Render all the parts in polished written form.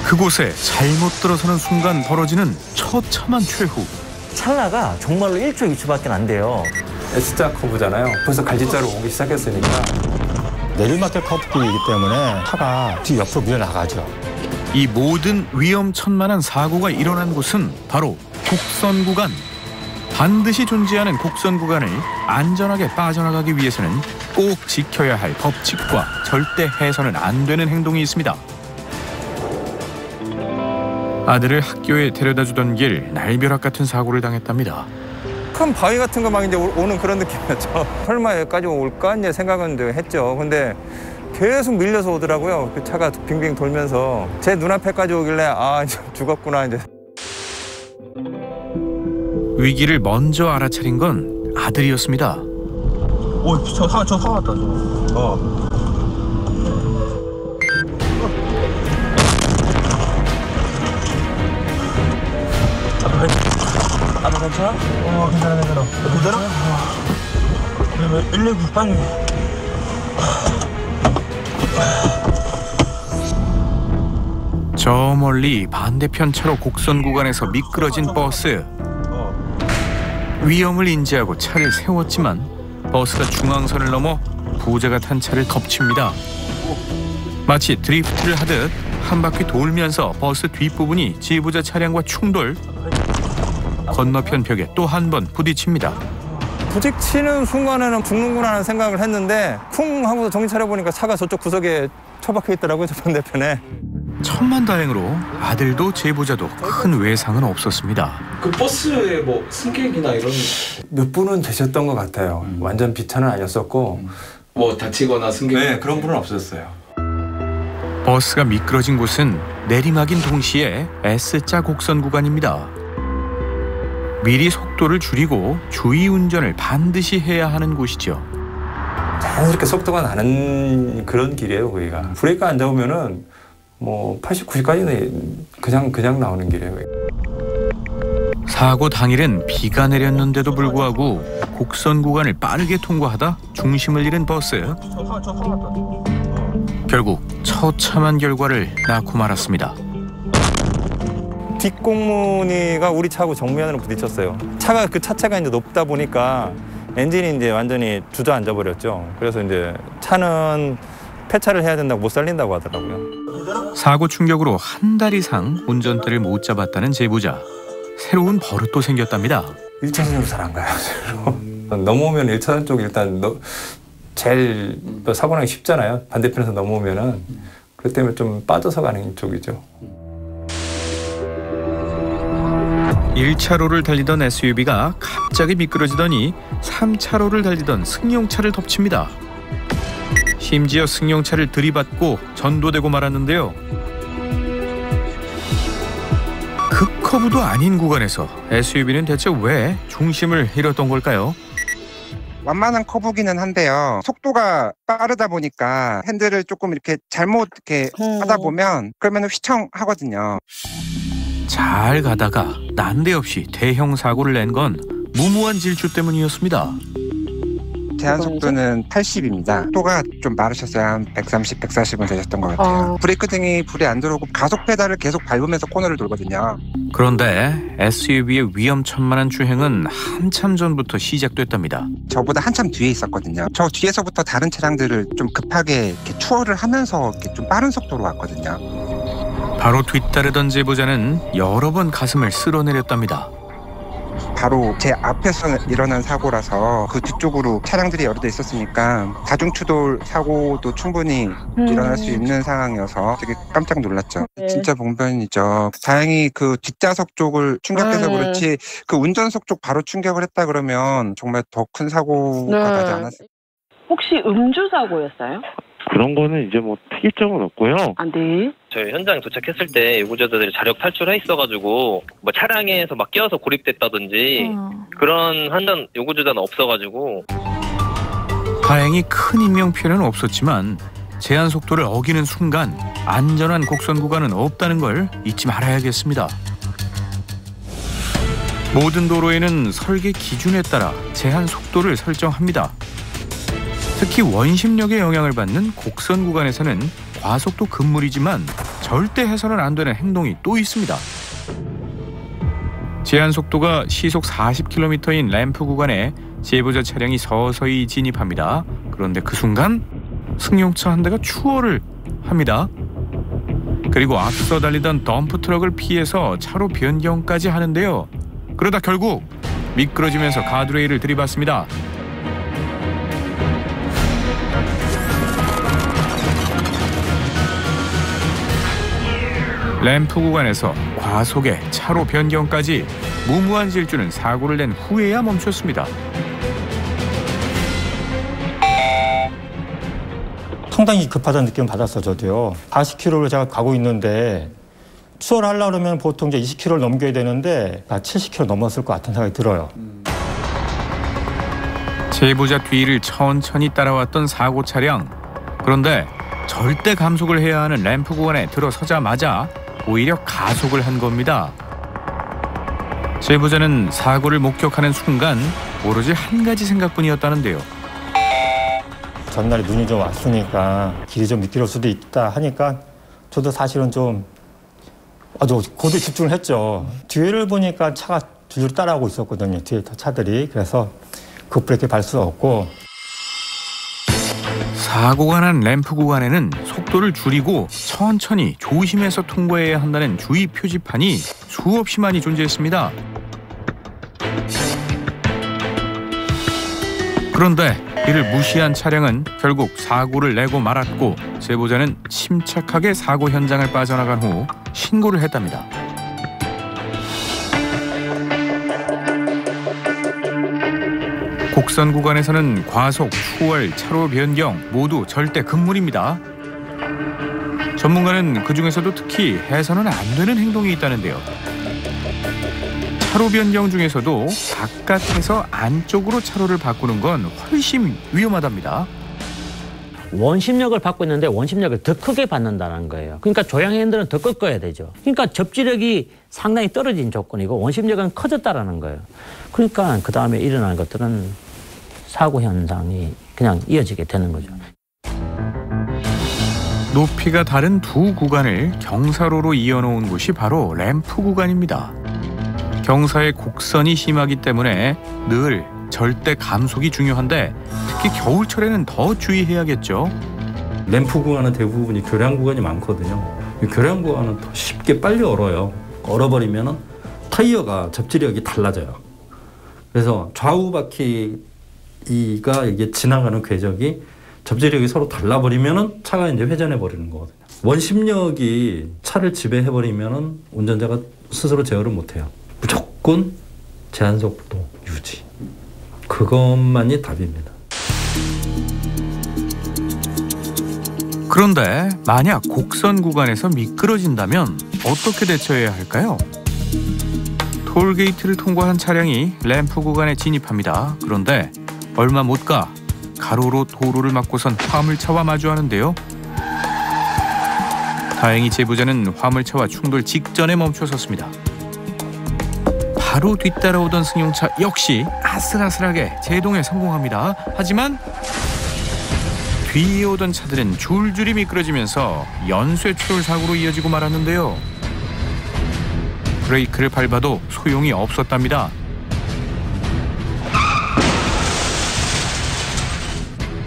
그곳에 잘못 들어서는 순간 벌어지는 처참한 최후. 찰나가 정말로 1초, 2초밖에 안 돼요. S자 커브잖아요. 벌써 갈지자로 오기 시작했으니까. 내리막길 커브길이기 때문에 차가 뒤 옆으로 밀려나가죠. 이 모든 위험천만한 사고가 일어난 곳은 바로 곡선 구간. 반드시 존재하는 곡선 구간을 안전하게 빠져나가기 위해서는 꼭 지켜야 할 법칙과 절대 해서는 안 되는 행동이 있습니다. 아들을 학교에 데려다주던 길 날벼락 같은 사고를 당했답니다. 큰 바위 같은 거 막 이제 오는 그런 느낌이었죠. 설마 여기까지 올까 이제 생각은 이제 했죠. 근데 계속 밀려서 오더라고요. 그 차가 빙빙 돌면서 제 눈앞에까지 오길래 아 이제 죽었구나 이제. 위기를 먼저 알아차린 건 아들이었습니다. 오, 저 사 왔다. 아빠 괜찮아? 괜찮아. 괜찮아? 119 빨리. 저 멀리 반대편 차로 곡선 구간에서 미끄러진 버스. 위험을 인지하고 차를 세웠지만 버스가 중앙선을 넘어 부자가 탄 차를 덮칩니다. 마치 드리프트를 하듯 한 바퀴 돌면서 버스 뒷부분이 지부자 차량과 충돌. 건너편 벽에 또 한 번 부딪힙니다. 부딪히는 순간에는 죽는구나 하는 생각을 했는데 쿵 하고서 정신 차려보니까 차가 저쪽 구석에 처박혀 있더라고요. 저 반대편에. 천만다행으로 아들도 제보자도 큰 외상은 없었습니다. 그 버스에 뭐 승객이나 이런 몇 분은 되셨던 것 같아요. 완전 비차는 아니었었고 뭐 다치거나 승객 네 그런 분은 없었어요. 버스가 미끄러진 곳은 내리막인 동시에 S자 곡선 구간입니다. 미리 속도를 줄이고 주의 운전을 반드시 해야 하는 곳이죠. 자연스럽게 속도가 나는 그런 길이에요. 거기가. 브레이크 안 잡으면은 뭐 80, 90까지는 그냥 나오는 길이에요. 사고 당일은 비가 내렸는데도 불구하고 곡선 구간을 빠르게 통과하다 중심을 잃은 버스. 결국 처참한 결과를 낳고 말았습니다. 뒷공무니가 우리 차하고 정면으로 부딪혔어요. 차가 그 차체가 이제 높다 보니까 엔진이 이제 완전히 주저앉아 버렸죠. 그래서 이제 차는 폐차를 해야 된다고 못 살린다고 하더라고요. 사고 충격으로 한 달 이상 운전대를 못 잡았다는 제보자. 새로운 버릇도 생겼답니다. 1차선으로 잘 안 가요. 넘어오면 1차선 쪽 일단 제일 사고 나기 쉽잖아요. 반대편에서 넘어오면은. 그렇기 때문에 좀 빠져서 가는 쪽이죠. 1차로를 달리던 SUV가 갑자기 미끄러지더니 3차로를 달리던 승용차를 덮칩니다. 심지어 승용차를 들이받고 전도되고 말았는데요. 극커브도 아닌 구간에서 SUV는 대체 왜 중심을 잃었던 걸까요? 완만한 커브기는 한데요. 속도가 빠르다 보니까 핸들을 조금 이렇게 잘못 하다 보면 그러면 휘청하거든요. 잘 가다가 난데없이 대형 사고를 낸 건 무모한 질주 때문이었습니다. 제한 속도는 80입니다. 속도가 좀 빠르셨어요. 한 130, 140은 되셨던 것 같아요. 브레이크 등이 불이 안 들어오고 가속 페달을 계속 밟으면서 코너를 돌거든요. 그런데 SUV의 위험천만한 주행은 한참 전부터 시작됐답니다. 저보다 한참 뒤에 있었거든요. 저 뒤에서부터 다른 차량들을 좀 급하게 이렇게 추월을 하면서 이렇게 좀 빠른 속도로 왔거든요. 바로 뒤따르던 제보자는 여러 번 가슴을 쓸어내렸답니다. 바로 제 앞에서 일어난 사고라서 그 뒤쪽으로 차량들이 여러 대 있었으니까 다중추돌 사고도 충분히 일어날 수 있는 상황이어서 되게 깜짝 놀랐죠. 진짜 봉변이죠. 다행히 그 뒷좌석 쪽을 충격해서 그렇지 그 운전석 쪽 바로 충격을 했다 그러면 정말 더 큰 사고가 나지 않았을까. 혹시 음주 사고였어요? 그런 거는 이제 뭐 특이점은 없고요. 아, 네. 저희 현장 도착했을 때 요구자들이 자력 탈출해 있어가지고 뭐 차량에서 막 끼어서 고립됐다든지 그런 한전 요구조자는 없어가지고. 다행히 큰 인명피해는 없었지만 제한 속도를 어기는 순간 안전한 곡선 구간은 없다는 걸 잊지 말아야겠습니다. 모든 도로에는 설계 기준에 따라 제한 속도를 설정합니다. 특히 원심력의 영향을 받는 곡선 구간에서는 과속도 금물이지만 절대 해서는 안 되는 행동이 또 있습니다. 제한 속도가 시속 40km인 램프 구간에 제보자 차량이 서서히 진입합니다. 그런데 그 순간 승용차 한 대가 추월을 합니다. 그리고 앞서 달리던 덤프트럭을 피해서 차로 변경까지 하는데요. 그러다 결국 미끄러지면서 가드레일을 들이받습니다. 램프 구간에서 과속에 차로 변경까지 무모한 질주는 사고를 낸 후에야 멈췄습니다. 상당히 급하다는 느낌을 받았어, 저도요. 40km를 제가 가고 있는데 추월하려고 그러면 보통 이제 20km를 넘겨야 되는데 70km 넘었을 것 같은 생각이 들어요. 제보자 뒤를 천천히 따라왔던 사고 차량. 그런데 절대 감속을 해야 하는 램프 구간에 들어서자마자 오히려 가속을 한 겁니다. 제보자는 사고를 목격하는 순간 오로지 한 가지 생각뿐이었다는데요. 전날에 눈이 좀 왔으니까 길이 좀 미끄러울 수도 있다 하니까 저도 사실은 좀 아주 고도에 집중을 했죠. 뒤를 보니까 차가 줄줄 따라오고 있었거든요. 뒤에 차들이. 그래서 급브레이크 밟을 수 없고. 사고가 난 램프 구간에는 속도를 줄이고 천천히 조심해서 통과해야 한다는 주의 표지판이 수없이 많이 존재했습니다. 그런데 이를 무시한 차량은 결국 사고를 내고 말았고 제보자는 침착하게 사고 현장을 빠져나간 후 신고를 했답니다. 곡선 구간에서는 과속, 추월, 차로 변경 모두 절대 금물입니다. 전문가는 그중에서도 특히 해서는 안 되는 행동이 있다는데요. 차로 변경 중에서도 바깥에서 안쪽으로 차로를 바꾸는 건 훨씬 위험하답니다. 원심력을 받고 있는데 원심력을 더 크게 받는다는 거예요. 그러니까 조향핸들은 더 꺾어야 되죠. 그러니까 접지력이 상당히 떨어진 조건이고 원심력은 커졌다라는 거예요. 그러니까 그 다음에 일어나는 것들은 사고 현상이 그냥 이어지게 되는 거죠. 높이가 다른 두 구간을 경사로로 이어놓은 곳이 바로 램프 구간입니다. 경사의 곡선이 심하기 때문에 늘 절대 감속이 중요한데 특히 겨울철에는 더 주의해야겠죠. 램프 구간은 대부분이 교량 구간이 많거든요. 교량 구간은 더 쉽게 빨리 얼어요. 얼어버리면 타이어가 접지력이 달라져요. 그래서 좌우 바퀴가 이게 지나가는 궤적이 접지력이 서로 달라버리면 차가 이제 회전해 버리는 거거든요. 원심력이 차를 지배해버리면 운전자가 스스로 제어를 못해요. 무조건 제한 속도 유지. 그것만이 답입니다. 그런데 만약 곡선 구간에서 미끄러진다면 어떻게 대처해야 할까요? 톨게이트를 통과한 차량이 램프 구간에 진입합니다. 그런데 얼마 못 가 가로로 도로를 막고선 화물차와 마주하는데요. 다행히 제보자는 화물차와 충돌 직전에 멈춰섰습니다. 바로 뒤따라오던 승용차 역시 아슬아슬하게 제동에 성공합니다. 하지만 뒤에 오던 차들은 줄줄이 미끄러지면서 연쇄 추돌 사고로 이어지고 말았는데요. 브레이크를 밟아도 소용이 없었답니다.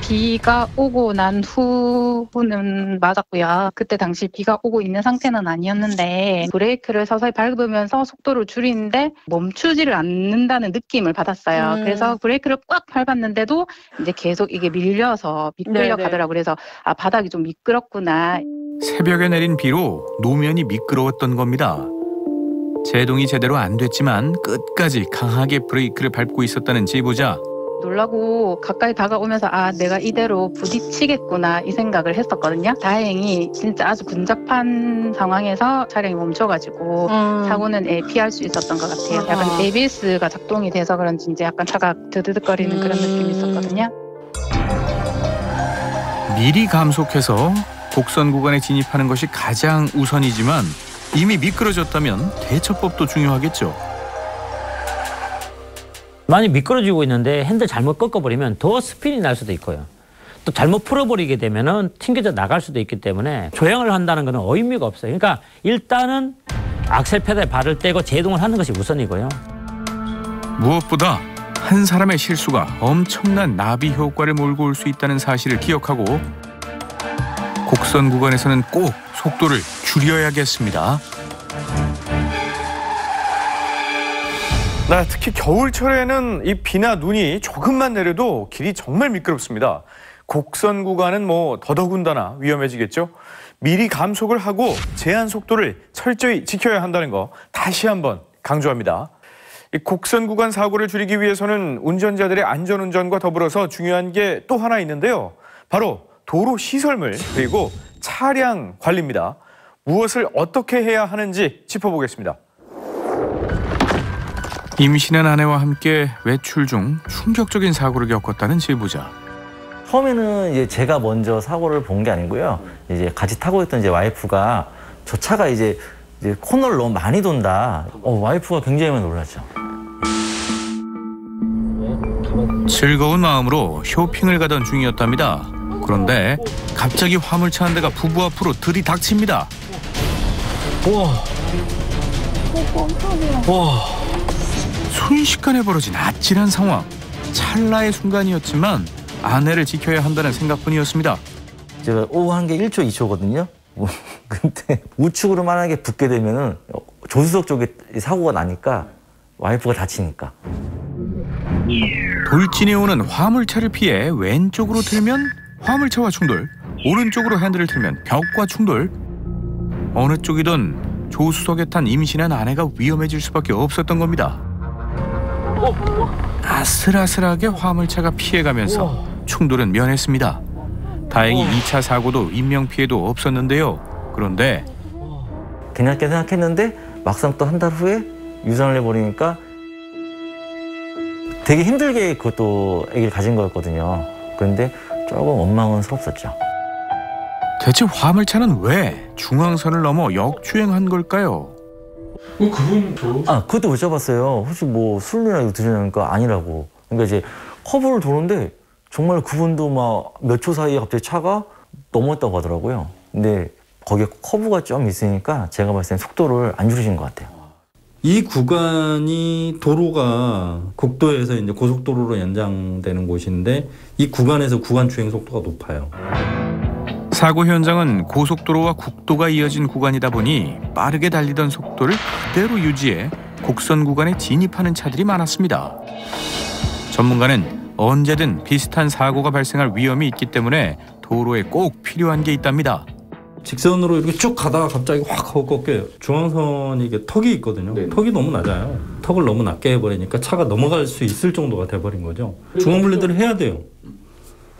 비가 오고 난 후는 맞았고요. 그때 당시 비가 오고 있는 상태는 아니었는데 브레이크를 서서히 밟으면서 속도를 줄이는데 멈추지를 않는다는 느낌을 받았어요. 그래서 브레이크를 꽉 밟았는데도 이제 계속 이게 밀려서 미끌려 가더라고요. 그래서 아, 바닥이 좀 미끄럽구나. 새벽에 내린 비로 노면이 미끄러웠던 겁니다. 제동이 제대로 안 됐지만 끝까지 강하게 브레이크를 밟고 있었다는 제보자. 놀라고 가까이 다가오면서 아 내가 이대로 부딪히겠구나 이 생각을 했었거든요. 다행히 진짜 아주 근접한 상황에서 차량이 멈춰가지고 사고는 피할 수 있었던 것 같아요. 약간 ABS가 작동이 돼서 그런지 이제 약간 차가 드드득거리는 그런 느낌이 있었거든요. 미리 감속해서 곡선 구간에 진입하는 것이 가장 우선이지만 이미 미끄러졌다면 대처법도 중요하겠죠. 많이 미끄러지고 있는데 핸들 잘못 꺾어버리면 더 스핀이 날 수도 있고요. 또 잘못 풀어버리게 되면은 튕겨져 나갈 수도 있기 때문에 조향을 한다는 것은 의미가 없어요. 그러니까 일단은 악셀 페달에 발을 떼고 제동을 하는 것이 우선이고요. 무엇보다 한 사람의 실수가 엄청난 나비 효과를 몰고 올 수 있다는 사실을 기억하고 곡선 구간에서는 꼭 속도를 줄여야겠습니다. 네, 특히 겨울철에는 이 비나 눈이 조금만 내려도 길이 정말 미끄럽습니다. 곡선 구간은 뭐 더더군다나 위험해지겠죠. 미리 감속을 하고 제한 속도를 철저히 지켜야 한다는 거 다시 한번 강조합니다. 이 곡선 구간 사고를 줄이기 위해서는 운전자들의 안전운전과 더불어서 중요한 게 또 하나 있는데요. 바로 도로 시설물 그리고 차량 관리입니다. 무엇을 어떻게 해야 하는지 짚어보겠습니다. 임신한 아내와 함께 외출 중 충격적인 사고를 겪었다는 제보자. 처음에는 이제 제가 먼저 사고를 본 게 아니고요. 이제 같이 타고 있던 이제 와이프가 저 차가 이제 코너를 너무 많이 돈다. 와이프가 굉장히 많이 놀랐죠. 즐거운 마음으로 쇼핑을 가던 중이었답니다. 그런데 갑자기 화물차 한 대가 부부 앞으로 들이닥칩니다. 와. 순식간에 벌어진 아찔한 상황. 찰나의 순간이었지만 아내를 지켜야 한다는 생각뿐이었습니다. 제가 오후 한 게 1초, 2초거든요. 근데 우측으로 만약에 붙게 되면은 조수석 쪽에 사고가 나니까 와이프가 다치니까. 돌진해 오는 화물차를 피해 왼쪽으로 틀면 화물차와 충돌, 오른쪽으로 핸들을 틀면 벽과 충돌. 어느 쪽이든 조수석에 탄 임신한 아내가 위험해질 수밖에 없었던 겁니다. 아슬아슬하게 화물차가 피해가면서 충돌은 면했습니다. 다행히 2차 사고도 인명피해도 없었는데요. 그런데 괜찮게 생각했는데 막상 또 한 달 후에 유산을 해버리니까 되게 힘들게 그것도 아기를 가진 거였거든요. 그런데 조금 원망스럽었죠. 대체 화물차는 왜 중앙선을 넘어 역주행한 걸까요? 그것도 여쭤봤어요. 혹시 뭐 술이나 이거 드시냐니까 아니라고. 그러니까 이제 커브를 도는데 정말 그분도 막 몇 초 사이에 갑자기 차가 넘어졌다고 하더라고요. 근데 거기에 커브가 좀 있으니까 제가 봤을 땐 속도를 안 줄이신 것 같아요. 이 구간이 도로가 국도에서 이제 고속도로로 연장되는 곳인데 이 구간에서 구간 주행 속도가 높아요. 사고 현장은 고속도로와 국도가 이어진 구간이다 보니 빠르게 달리던 속도를 그대로 유지해 곡선 구간에 진입하는 차들이 많았습니다. 전문가는 언제든 비슷한 사고가 발생할 위험이 있기 때문에 도로에 꼭 필요한 게 있답니다. 직선으로 이렇게 쭉 가다가 갑자기 확 하고 꺾여요. 중앙선이 이게 턱이 있거든요. 턱이 너무 낮아요. 턱을 너무 낮게 해버리니까 차가 넘어갈 수 있을 정도가 돼버린 거죠. 중앙분리들을 해야 돼요.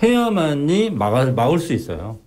해야만이 막을 수 있어요.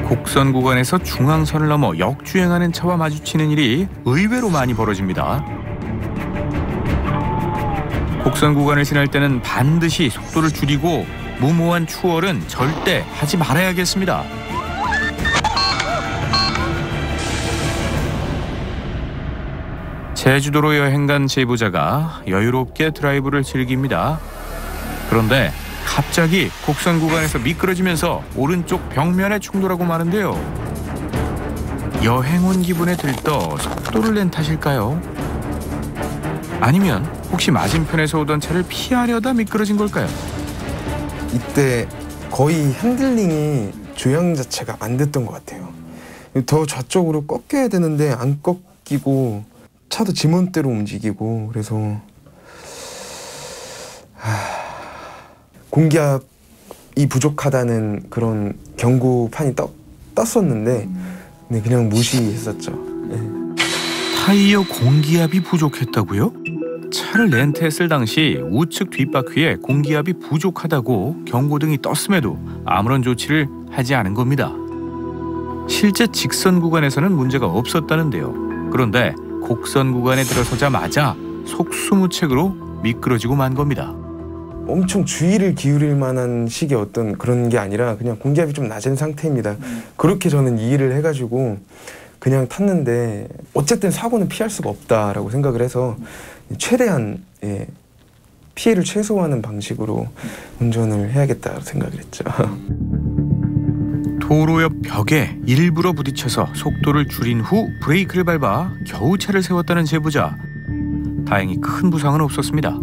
곡선 구간에서 중앙선을 넘어 역주행하는 차와 마주치는 일이 의외로 많이 벌어집니다. 곡선 구간을 지날 때는 반드시 속도를 줄이고 무모한 추월은 절대 하지 말아야겠습니다. 제주도로 여행 간 제보자가 여유롭게 드라이브를 즐깁니다. 그런데 갑자기 곡선 구간에서 미끄러지면서 오른쪽 벽면에 충돌하고 마는데요. 여행 온 기분에 들떠 속도를 낸 탓일까요? 아니면 혹시 맞은편에서 오던 차를 피하려다 미끄러진 걸까요? 이때 거의 핸들링이 조향 자체가 안 됐던 것 같아요. 더 좌쪽으로 꺾여야 되는데 안 꺾이고 차도 지멋대로 움직이고 그래서 공기압이 부족하다는 그런 경고판이 떴었는데 그냥 무시했었죠. 타이어 공기압이 부족했다고요? 차를 렌트했을 당시 우측 뒷바퀴에 공기압이 부족하다고 경고등이 떴음에도 아무런 조치를 하지 않은 겁니다. 실제 직선 구간에서는 문제가 없었다는데요. 그런데 곡선 구간에 들어서자마자 속수무책으로 미끄러지고 만 겁니다. 엄청 주의를 기울일 만한 식의 어떤 그런 게 아니라 그냥 공기압이 좀 낮은 상태입니다. 그렇게 저는 이해를 해가지고 그냥 탔는데 어쨌든 사고는 피할 수가 없다라고 생각을 해서 최대한 피해를 최소화하는 방식으로 운전을 해야겠다 생각을 했죠. 도로 옆 벽에 일부러 부딪혀서 속도를 줄인 후 브레이크를 밟아 겨우 차를 세웠다는 제보자. 다행히 큰 부상은 없었습니다.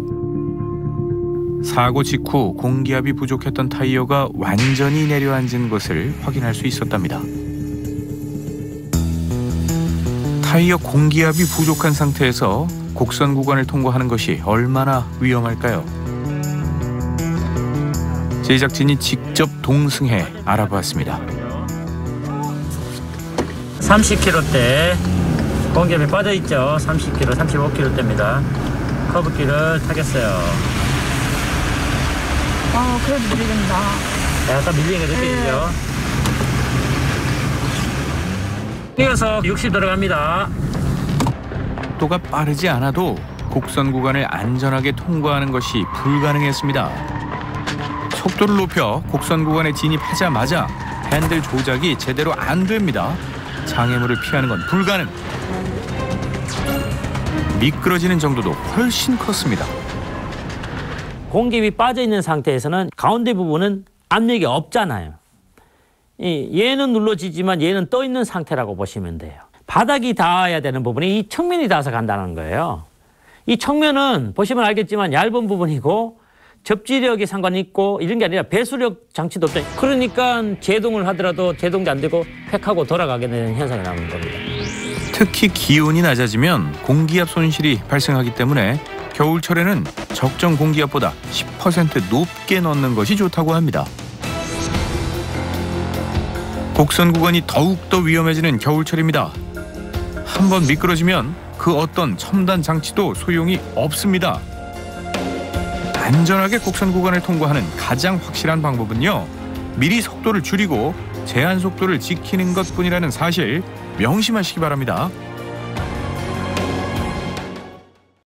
사고 직후 공기압이 부족했던 타이어가 완전히 내려앉은 것을 확인할 수 있었답니다. 타이어 공기압이 부족한 상태에서 곡선 구간을 통과하는 것이 얼마나 위험할까요? 제작진이 직접 동승해 알아봤습니다. 30km대 공기압이 빠져있죠. 30km, 35km대입니다. 커브길을 타겠어요. 그래도 밀린다. 약간 밀리는 게 느껴지죠. 이어서 60 들어갑니다. 속도가 빠르지 않아도 곡선 구간을 안전하게 통과하는 것이 불가능했습니다. 속도를 높여 곡선 구간에 진입하자마자 핸들 조작이 제대로 안 됩니다. 장애물을 피하는 건 불가능. 미끄러지는 정도도 훨씬 컸습니다. 공기압이 빠져있는 상태에서는 가운데 부분은 압력이 없잖아요. 얘는 눌러지지만 얘는 떠있는 상태라고 보시면 돼요. 바닥이 닿아야 되는 부분이 이 측면이 닿아서 간다는 거예요. 이 측면은 보시면 알겠지만 얇은 부분이고 접지력이 상관이 있고 이런 게 아니라 배수력 장치도 없죠. 그러니까 제동을 하더라도 제동도 안 되고 획하고 돌아가게 되는 현상이 나오는 겁니다. 특히 기온이 낮아지면 공기압 손실이 발생하기 때문에 겨울철에는 적정 공기압보다 10% 높게 넣는 것이 좋다고 합니다. 곡선 구간이 더욱더 위험해지는 겨울철입니다. 한번 미끄러지면 그 어떤 첨단 장치도 소용이 없습니다. 안전하게 곡선 구간을 통과하는 가장 확실한 방법은요, 미리 속도를 줄이고 제한 속도를 지키는 것뿐이라는 사실 명심하시기 바랍니다.